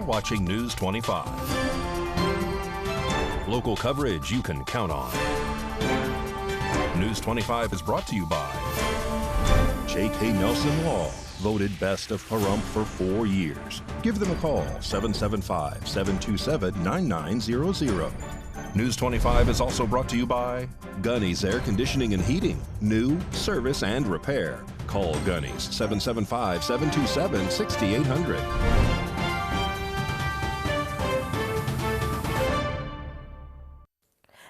watching News 25. Local coverage you can count on. News 25 is brought to you by J.K. Nelson Law, voted best of Pahrump for 4 years. Give them a call, 775-727-9900. News 25 is also brought to you by Gunny's Air Conditioning and Heating. New, service, and repair. Call Gunny's, 775-727-6800.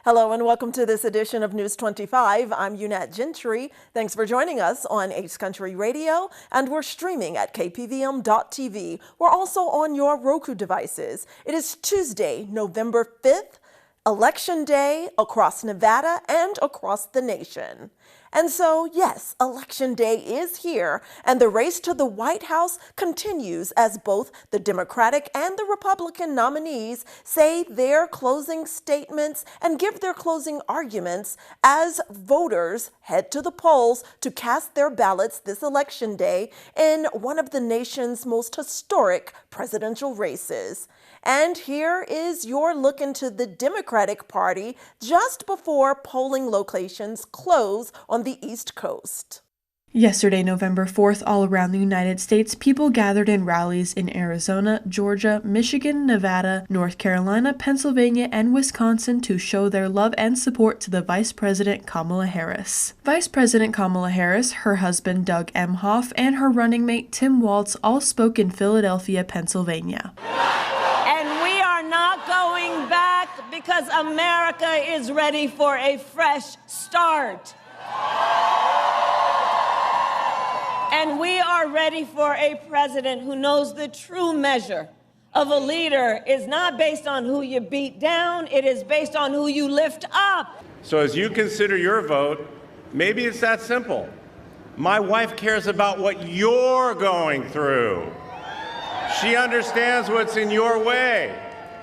Hello and welcome to this edition of News 25. I'm Unat Gentry. Thanks for joining us on Ace Country Radio, and we're streaming at KPVM.TV. We're also on your Roku devices. It is Tuesday, November 5th, Election Day across Nevada and across the nation. And so, yes, Election Day is here, and the race to the White House continues as both the Democratic and the Republican nominees say their closing statements and give their closing arguments as voters head to the polls to cast their ballots this Election Day in one of the nation's most historic presidential races. And here is your look into the Democratic Party just before polling locations close on the East Coast. Yesterday, November 4th, all around the United States, people gathered in rallies in Arizona, Georgia, Michigan, Nevada, North Carolina, Pennsylvania, and Wisconsin to show their love and support to the Vice President Kamala Harris. Vice President Kamala Harris, her husband Doug Emhoff, and her running mate Tim Walz all spoke in Philadelphia, Pennsylvania. Not going back because America is ready for a fresh start. And we are ready for a president who knows the true measure of a leader is not based on who you beat down, it is based on who you lift up. So as you consider your vote, maybe it's that simple. My wife cares about what you're going through. She understands what's in your way.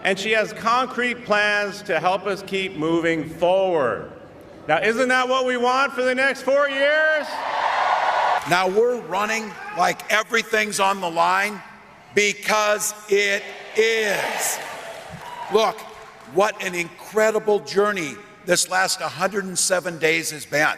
And she has concrete plans to help us keep moving forward. Now, isn't that what we want for the next 4 years? Now we're running like everything's on the line because it is. Look, what an incredible journey this last 107 days has been.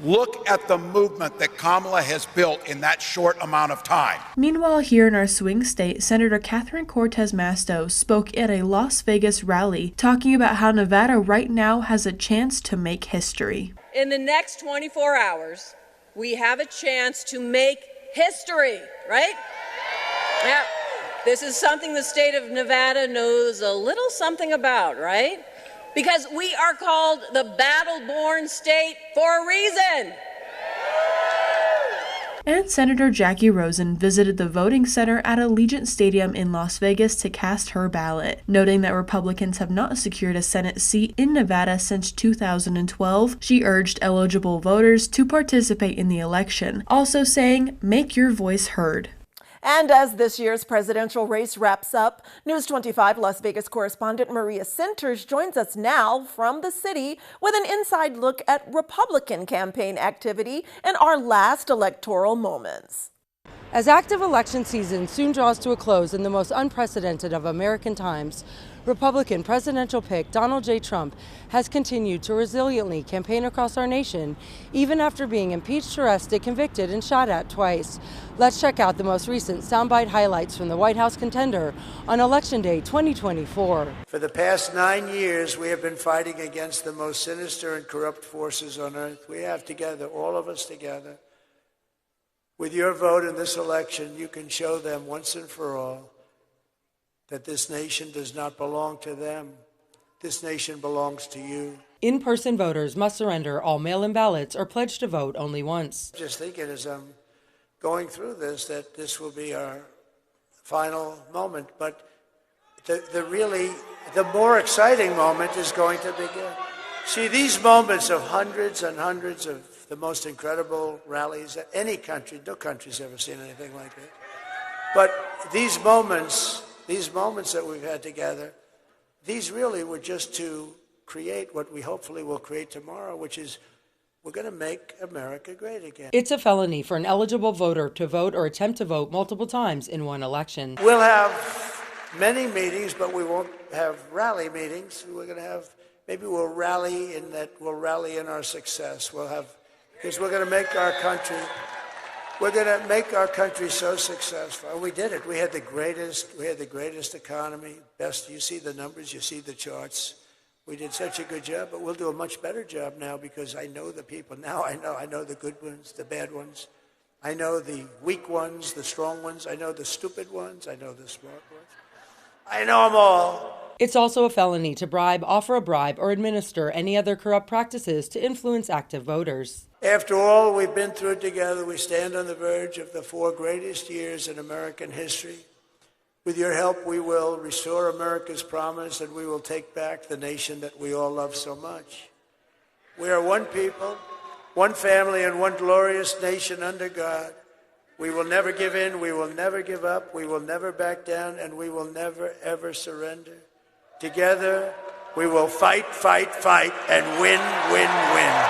Look at the movement that Kamala has built in that short amount of time. Meanwhile, here in our swing state, Senator Catherine Cortez Masto spoke at a Las Vegas rally talking about how Nevada right now has a chance to make history. In the next 24 hours, we have a chance to make history, right? Yeah. This is something the state of Nevada knows a little something about, right? Because we are called the battle-born state for a reason. And Senator Jackie Rosen visited the voting center at Allegiant Stadium in Las Vegas to cast her ballot, noting that Republicans have not secured a Senate seat in Nevada since 2012. She urged eligible voters to participate in the election, also saying, "Make your voice heard." And as this year's presidential race wraps up, News 25 Las Vegas correspondent Maria Centers joins us now from the city with an inside look at Republican campaign activity in our last electoral moments. As active election season soon draws to a close in the most unprecedented of American times, Republican presidential pick Donald J. Trump has continued to resiliently campaign across our nation, even after being impeached, arrested, convicted, and shot at twice. Let's check out the most recent soundbite highlights from the White House contender on Election Day 2024. For the past 9 years, we have been fighting against the most sinister and corrupt forces on earth. We have together, all of us together. With your vote in this election, you can show them once and for all that this nation does not belong to them. This nation belongs to you. In-person voters must surrender all mail-in ballots or pledge to vote only once. Just thinking as I'm going through this that this will be our final moment, but the more exciting moment is going to begin. See, these moments of hundreds and hundreds of the most incredible rallies that any country, no country's ever seen anything like it. But these moments that we've had together, these really were just to create what we hopefully will create tomorrow, which is we're going to make America great again. It's a felony for an eligible voter to vote or attempt to vote multiple times in one election. We'll have many meetings, but we won't have rally meetings. We're going to have, maybe we'll rally in that, we'll rally in our success. We'll have, because we're going to make our country, so successful. And we did it. We had the greatest economy, best. You see the numbers, you see the charts. We did such a good job, but we'll do a much better job now because I know the people. Now I know the good ones, the bad ones. I know the weak ones, the strong ones. I know the stupid ones. I know the smart ones. I know them all. It's also a felony to bribe, offer a bribe, or administer any other corrupt practices to influence active voters. After all we've been through together, we stand on the verge of the 4 greatest years in American history. With your help, we will restore America's promise and we will take back the nation that we all love so much. We are one people, one family, and one glorious nation under God. We will never give in, we will never give up, we will never back down, and we will never, ever surrender. Together, we will fight, fight, fight, and win, win, win.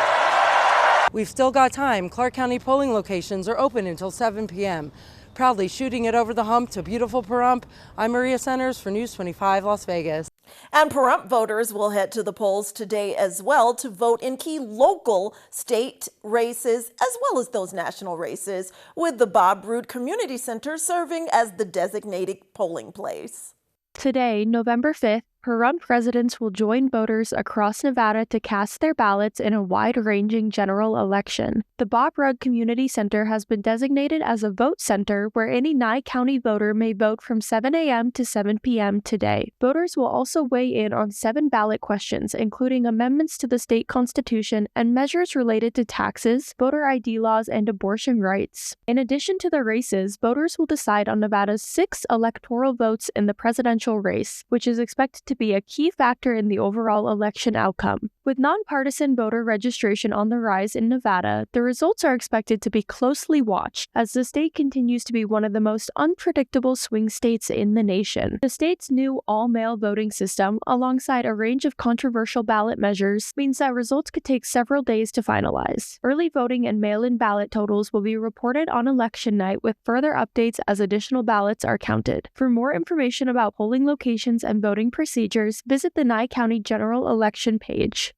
We've still got time. Clark County polling locations are open until 7 p.m. Proudly shooting it over the hump to beautiful Pahrump, I'm Maria Centers for News 25 Las Vegas. And Pahrump voters will head to the polls today as well to vote in key local state races as well as those national races, with the Bob Roode Community Center serving as the designated polling place. Today, November 5th, Pahrump residents will join voters across Nevada to cast their ballots in a wide-ranging general election. The Bob Roode Community Center has been designated as a vote center where any Nye County voter may vote from 7 a.m. to 7 p.m. today. Voters will also weigh in on 7 ballot questions, including amendments to the state constitution and measures related to taxes, voter ID laws, and abortion rights. In addition to the races, voters will decide on Nevada's 6 electoral votes in the presidential race, which is expected to be a key factor in the overall election outcome. With nonpartisan voter registration on the rise in Nevada, the results are expected to be closely watched as the state continues to be one of the most unpredictable swing states in the nation. The state's new all-mail voting system, alongside a range of controversial ballot measures, means that results could take several days to finalize. Early voting and mail-in ballot totals will be reported on election night, with further updates as additional ballots are counted. For more information about polling locations and voting procedures, visit the Nye County General Election page.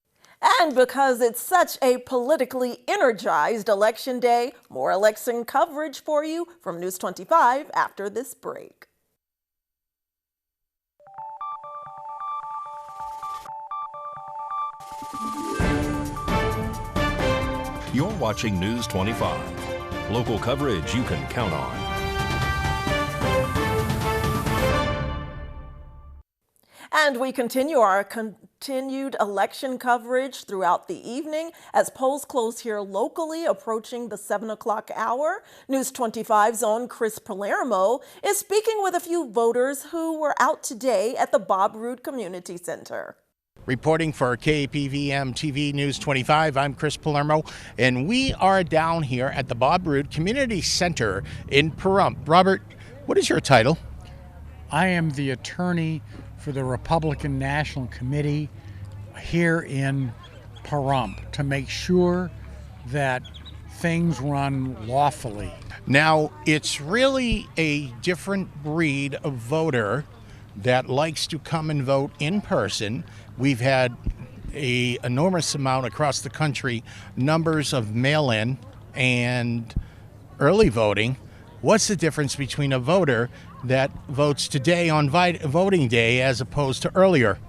And because it's such a politically energized election day, more election coverage for you from News 25 after this break. You're watching News 25. Local coverage you can count on. And we continue our continued election coverage throughout the evening as polls close here locally, approaching the 7 o'clock hour. News 25's own Chris Palermo is speaking with a few voters who were out today at the Bob Roode Community Center. Reporting for KPVM TV News 25, I'm Chris Palermo, and we are down here at the Bob Roode Community Center in Pahrump. Robert, what is your title? I am the attorney for the Republican National Committee here in Pahrump to make sure that things run lawfully. Now, it's really a different breed of voter that likes to come and vote in person. We've had an enormous amount across the country, numbers of mail-in and early voting. What's the difference between a voter that votes today on voting day as opposed to earlier?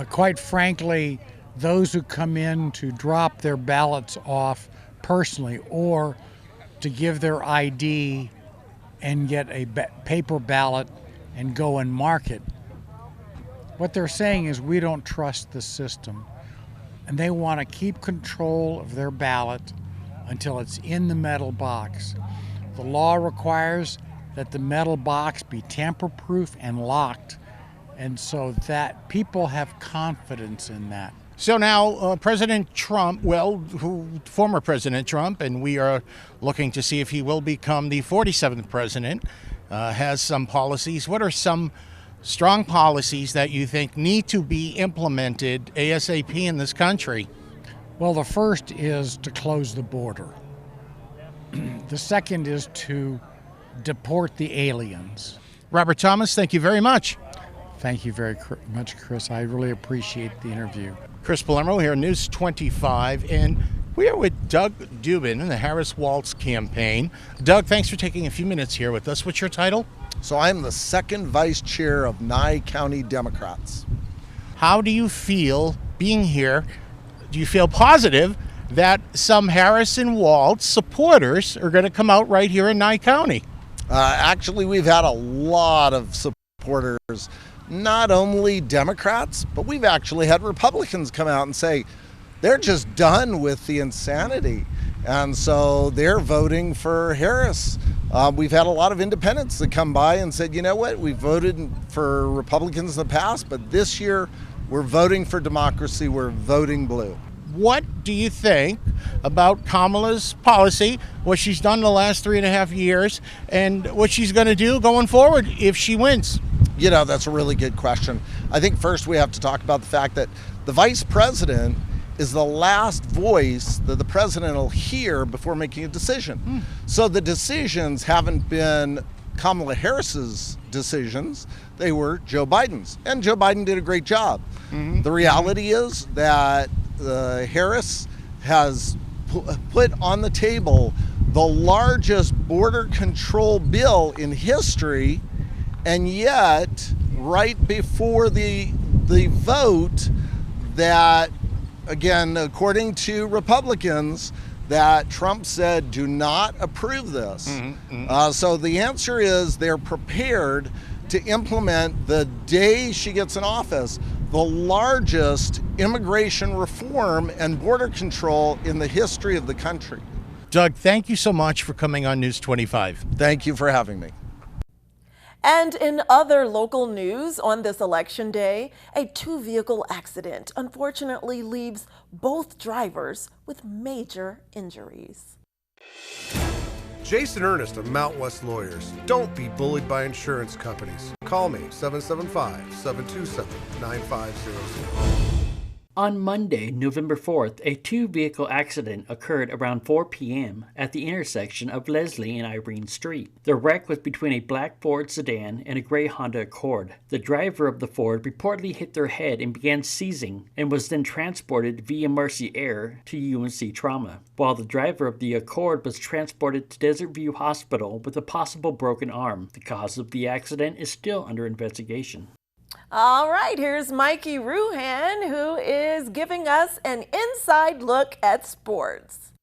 Quite frankly, those who come in to drop their ballots off personally or to give their ID and get a paper ballot and go and mark it, what they're saying is we don't trust the system, and they want to keep control of their ballot until it's in the metal box. The law requires that the metal box be tamper-proof and locked, and so that people have confidence in that. So now President Trump, former President Trump, and we are looking to see if he will become the 47th president, has some policies. What are some strong policies that you think need to be implemented ASAP in this country? Well, the first is to close the border. The second is to deport the aliens. Robert Thomas, thank you very much. Thank you very much, Chris. I really appreciate the interview. Chris Palermo here, News 25, and we are with Doug Dubin in the Harris Waltz campaign. Doug, thanks for taking a few minutes here with us. What's your title? So I'm the second vice chair of Nye County Democrats. How do you feel being here? Do you feel positive that some Harris and Waltz supporters are going to come out right here in Nye County? Actually, we've had a lot of supporters, not only Democrats, but we've actually had Republicans come out and say they're just done with the insanity. And so they're voting for Harris. We've had a lot of independents that come by and said, you know what, we voted for Republicans in the past, but this year we're voting for democracy, we're voting blue. What do you think about Kamala's policy, what she's done the last 3.5 years, and what she's going to do going forward if she wins? You know, that's a really good question. I think first we have to talk about the fact that the vice president is the last voice that the president will hear before making a decision. So the decisions haven't been Kamala Harris's decisions, they were Joe Biden's. And Joe Biden did a great job. The reality is that Harris has put on the table the largest border control bill in history, and yet right before the vote, that again, according to Republicans, that Trump said do not approve this. So the answer is they're prepared to implement the day she gets in office the largest immigration reform and border control in the history of the country. Doug, thank you so much for coming on News 25. Thank you for having me. And in other local news on this election day, a two-vehicle accident unfortunately leaves both drivers with major injuries. Jason Ernest of Mount West Lawyers. Don't be bullied by insurance companies. Call me, 775-727-9500. On Monday, November 4th, a two-vehicle accident occurred around 4 p.m. at the intersection of Leslie and Irene Street. The wreck was between a black Ford sedan and a gray Honda Accord. The driver of the Ford reportedly hit their head and began seizing and was then transported via Mercy Air to UNC Trauma, while the driver of the Accord was transported to Desert View Hospital with a possible broken arm. The cause of the accident is still under investigation. All right, here's Mikey Ruhan, who is giving us an inside look at sports.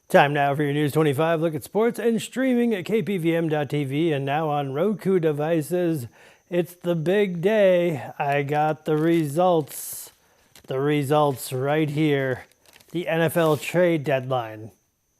Time now for your News 25 look at sports and streaming at KPVM.TV and now on Roku devices. It's the big day. I got the results. The results right here. The NFL trade deadline.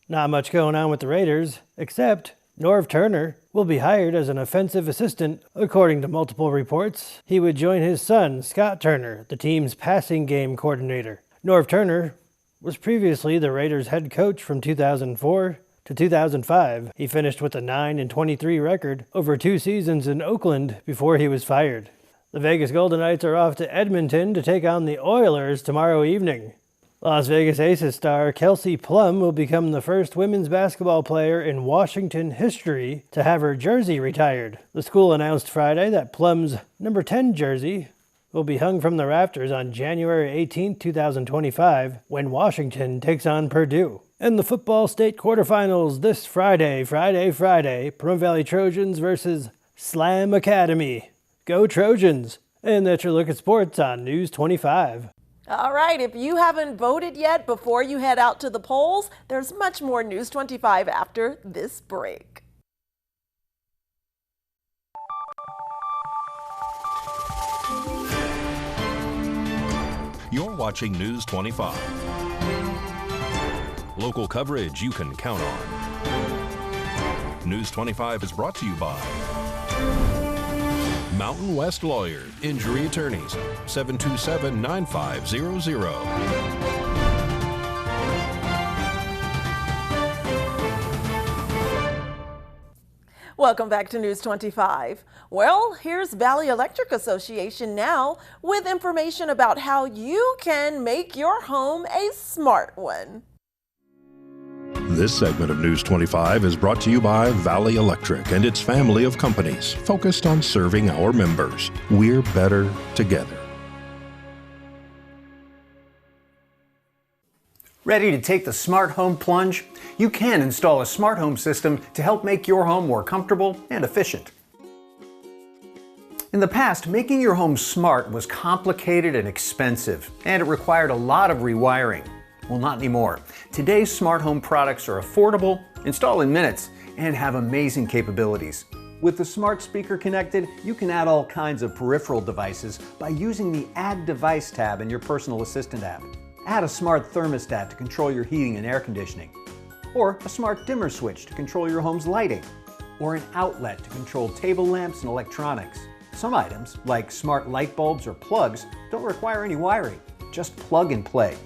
Not much going on with the Raiders, except Norv Turner will be hired as an offensive assistant, according to multiple reports. He would join his son, Scott Turner, the team's passing game coordinator. Norv Turner was previously the Raiders head coach from 2004 to 2005. He finished with a 9-23 record over 2 seasons in Oakland before he was fired. The Vegas Golden Knights are off to Edmonton to take on the Oilers tomorrow evening. Las Vegas Aces star Kelsey Plum will become the first women's basketball player in Washington history to have her jersey retired. The school announced Friday that Plum's number 10 jersey will be hung from the rafters on January 18, 2025, when Washington takes on Purdue. And the football state quarterfinals this Friday, Pahrump Valley Trojans versus Slam Academy. Go Trojans! And that's your look at sports on News 25. All right, if you haven't voted yet before you head out to the polls, there's much more News 25 after this break. You're watching News 25. Local coverage you can count on. News 25 is brought to you by Mountain West Lawyers, Injury Attorneys, 727-9500. Welcome back to News 25. Well, here's Valley Electric Association now with information about how you can make your home a smart one. This segment of News 25 is brought to you by Valley Electric and its family of companies focused on serving our members. We're better together. Ready to take the smart home plunge? You can install a smart home system to help make your home more comfortable and efficient. In the past, making your home smart was complicated and expensive, and it required a lot of rewiring. Well, not anymore. Today's smart home products are affordable, install in minutes, and have amazing capabilities. With the smart speaker connected, you can add all kinds of peripheral devices by using the Add Device tab in your personal assistant app. Add a smart thermostat to control your heating and air conditioning, or a smart dimmer switch to control your home's lighting, or an outlet to control table lamps and electronics. Some items, like smart light bulbs or plugs, don't require any wiring, just plug and play.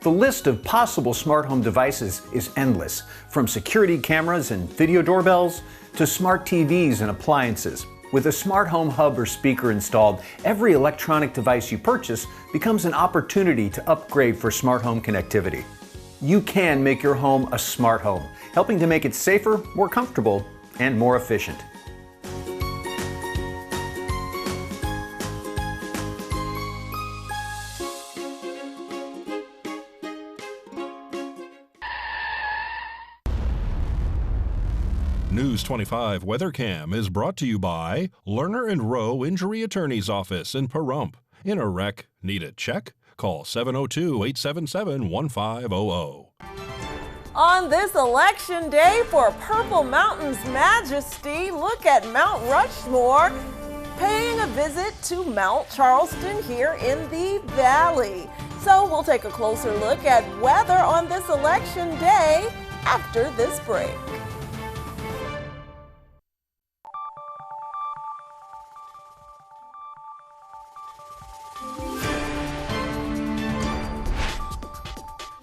The list of possible smart home devices is endless, from security cameras and video doorbells to smart TVs and appliances. With a smart home hub or speaker installed, every electronic device you purchase becomes an opportunity to upgrade for smart home connectivity. You can make your home a smart home, helping to make it safer, more comfortable, and more efficient. News 25 WeatherCam is brought to you by Lerner and Rowe Injury Attorney's Office in Pahrump. In a wreck, need a check? Call 702-877-1500. On this election day for Purple Mountain's majesty, look at Mount Rushmore paying a visit to Mount Charleston here in the Valley. So we'll take a closer look at weather on this election day after this break.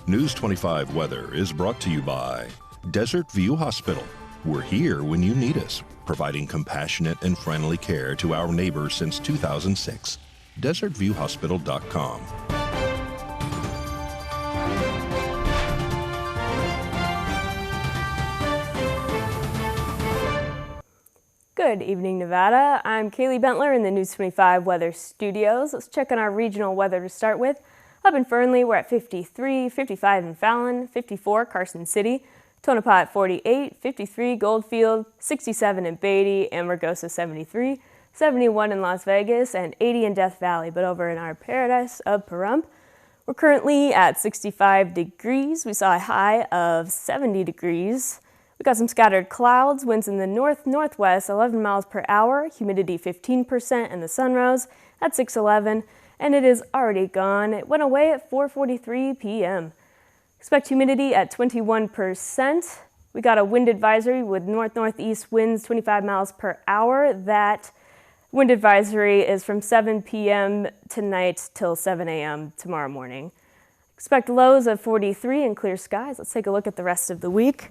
News 25 weather is brought to you by Desert View Hospital. We're here when you need us, providing compassionate and friendly care to our neighbors since 2006. DesertViewHospital.com. Good evening, Nevada. I'm Kaylee Bentler in the News 25 Weather Studios. Let's check on our regional weather to start with. Up in Fernley, we're at 53, 55 in Fallon, 54 Carson City, Tonopah at 48, 53 Goldfield, 67 in Beatty, Amargosa 73, 71 in Las Vegas, and 80 in Death Valley. But over in our paradise of Pahrump, we're currently at 65 degrees. We saw a high of 70 degrees. We got some scattered clouds, winds in the north-northwest, 11 miles per hour, humidity 15%, and the sun rose at 6:11. And it is already gone. It went away at 4:43 p.m. Expect humidity at 21%. We got a wind advisory with north-northeast winds 25 miles per hour. That wind advisory is from 7 p.m. tonight till 7 a.m. tomorrow morning. Expect lows of 43 and clear skies. Let's take a look at the rest of the week.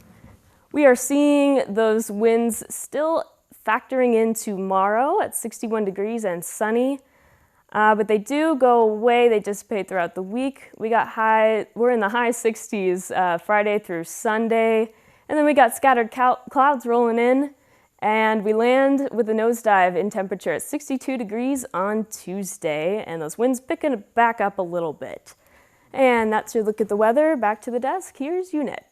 We are seeing those winds still factoring in tomorrow at 61 degrees and sunny. But they do go away. They dissipate throughout the week. We're in the high 60s Friday through Sunday. And then we got scattered clouds rolling in. And we land with a nosedive in temperature at 62 degrees on Tuesday. And those winds picking back up a little bit. And that's your look at the weather. Back to the desk. Here's UNET.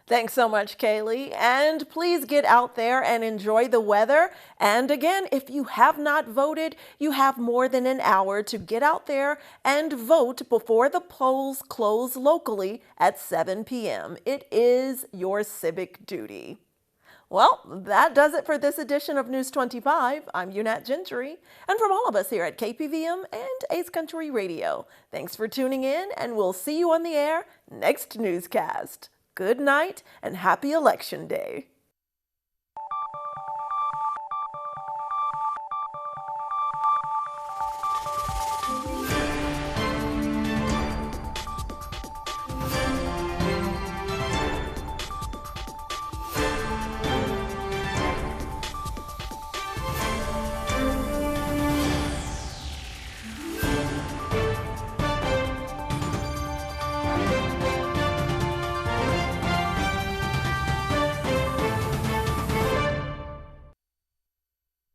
Thanks so much, Kaylee. And please get out there and enjoy the weather. And again, if you have not voted, you have more than an hour to get out there and vote before the polls close locally at 7 p.m. It is your civic duty. Well, that does it for this edition of News 25. I'm UNET Gentry, and from all of us here at KPVM and Ace Country Radio, thanks for tuning in, and we'll see you on the air next newscast. Good night and happy Election Day.